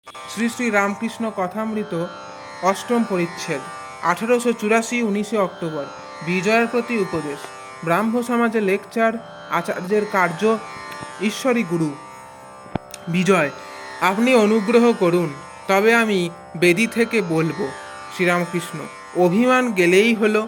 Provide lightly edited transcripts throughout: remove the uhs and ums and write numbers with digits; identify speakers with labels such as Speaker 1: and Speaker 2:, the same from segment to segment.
Speaker 1: শ্রী শ্রী রামকৃষ্ণ কথামৃত অষ্টম পরিচ্ছেদ 1884 19 অক্টোবর। বিজয়ের প্রতি উপদেশ। ব্রাহ্ম সমাজে লেকচার। আচার্যের কার্য ঈশ্বরী গুরু। বিজয়, আপনি অনুগ্রহ করুন, তবে আমি বেদি থেকে বলবো। শ্রীরামকৃষ্ণ, অভিমান গেলেই হলো।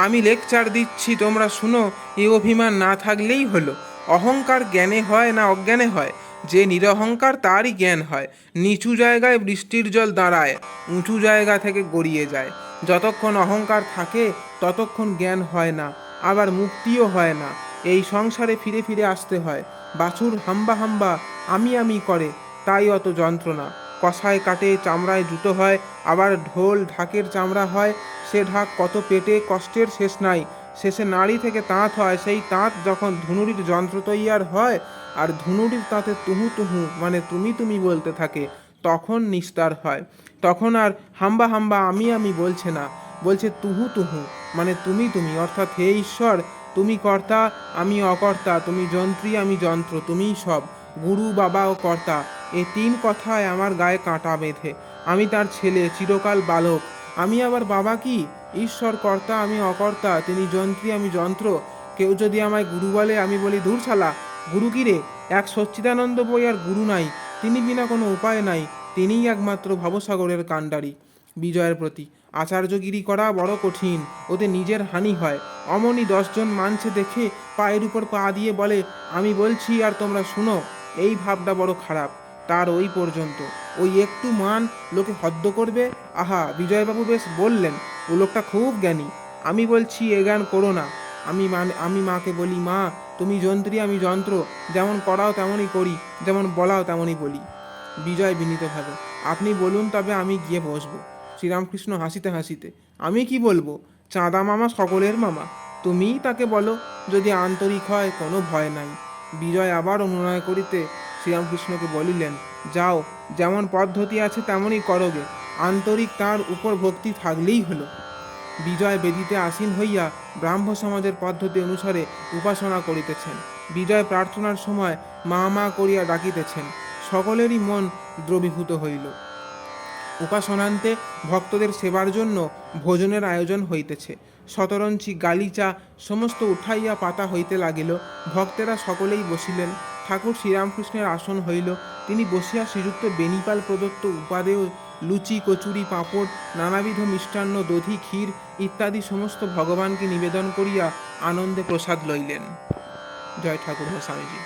Speaker 1: আমি লেকচার দিচ্ছি, তোমরা শুনো। এই অভিমান না থাকলেই হলো। অহংকার জ্ঞানে হয় না অজ্ঞানে হয়? যে নিরহংকার তারই জ্ঞান হয়। নিচু জায়গায় বৃষ্টির জল দাঁড়ায়, উঁচু জায়গা থেকে গড়িয়ে যায়। যতক্ষণ অহংকার থাকে ততক্ষণ জ্ঞান হয় না, আবার মুক্তিও হয় না। এই সংসারে ফিরে ফিরে আসতে হয়। বাছুর হাম্বা হাম্বা আমি করে, তাই অত যন্ত্রণা। কষায় কাটে, চামড়ায় জুতো হয়, আবার ঢোল ঢাকের চামড়া হয়। সে ঢাক কত পেটে, কষ্টের শেষ নাই। শেষে নাড়ি থেকে তাঁত হয়, সেই তাঁত যখন ধুনুরির যন্ত্র তৈয়ার হয়, আর ধুনুরির তাঁতে তুহু তুহু মানে তুমি তুমি বলতে থাকে, তখন নিস্তার হয়। তখন আর হাম্বা হাম্বা আমি বলছে না, বলছে তুহু তুহু মানে তুমি তুমি, অর্থাৎ হে ঈশ্বর, তুমি কর্তা, আমি অকর্তা, তুমি যন্ত্রী, আমি যন্ত্র, তুমিই সব, গুরু বাবা ও কর্তা। এই তিন কথায় আমার গায়ে কাঁটা বেঁধে। আমি তার ছেলে, চিরকাল বালক। আমি আবার বাবা কি? ঈশ্বর কর্তা, আমি অকর্তা, তিনি যন্ত্রী, আমি যন্ত্র। কেউ যদি আমায় গুরু বলে, আমি বলি দূর শালা, গুরু কি রে? এক সচ্চিদানন্দ বই আর গুরু নাই, তিনি বিনা কোনো উপায় নাই, তিনিই একমাত্র ভবসাগরের কাণ্ডারি। বিজয়ের প্রতি, আচার্যগিরি করা বড় কঠিন, ওতে নিজের হানি হয়। অমনি 10 জন মানছে দেখে পায়ের উপর পা দিয়ে বলে, আমি বলছি আর তোমরা শুনো। এই ভাবটা বড় খারাপ। তার ওই পর্যন্ত, ওই একটু মান লোকে হদ্দ করবে। আহা, বিজয়বাবু বেশ বললেন, ও লোকটা খুব জ্ঞানী। আমি বলছি এ জ্ঞান করো না। আমি মাকে বলি, মা তুমি যন্ত্রী, আমি যন্ত্র, যেমন করাও তেমনই করি, যেমন বলাও তেমনই বলি। বিজয় বিনীতভাবে, আপনি বলুন, তবে আমি গিয়ে বসবো। শ্রীরামকৃষ্ণ হাসিতে হাসিতে, আমি কি বলবো? চাঁদা মামা সকলের মামা, তুমিই তাকে বলো। যদি আন্তরিক হয়, কোনো ভয় নাই। বিজয় আবার অনুনয় করিতে শ্রীরামকৃষ্ণকে বলিলেন, যাও, যেমন পদ্ধতি আছে তেমনই করোগে, আন্তরিক তার উপর ভক্তি থাকলেই হলো। বিজয় বেদিতে আসীন হইয়া ব্রাহ্ম সমাজের পদ্ধতি অনুসারে উপাসনা করিতেছেন। বিজয় প্রার্থনার সময় মা মা করিয়া ডাকিতেছেন। সকলেরই মন দ্রবীভূত হইল। উপাসনান্তে ভক্তদের সেবার জন্য ভোজনের আয়োজন হইতেছে। শতরঞ্চি, গালিচা সমস্ত উঠাইয়া পাতা হইতে লাগিল। ভক্তেরা সকলেই বসিলেন। ঠাকুর শ্রীরামকৃষ্ণের আসন হইল। তিনি বসিয়া শ্রীযুক্ত বেনিপাল প্রদত্ত উপাদেয় লুচি, কচুরি, পাঁপড়, নানাবিধ মিষ্টান্ন, দধি, ক্ষীর ইত্যাদি সমস্ত ভগবানকে নিবেদন করিয়া আনন্দে প্রসাদ লইলেন। জয় ঠাকুর স্বামীজি।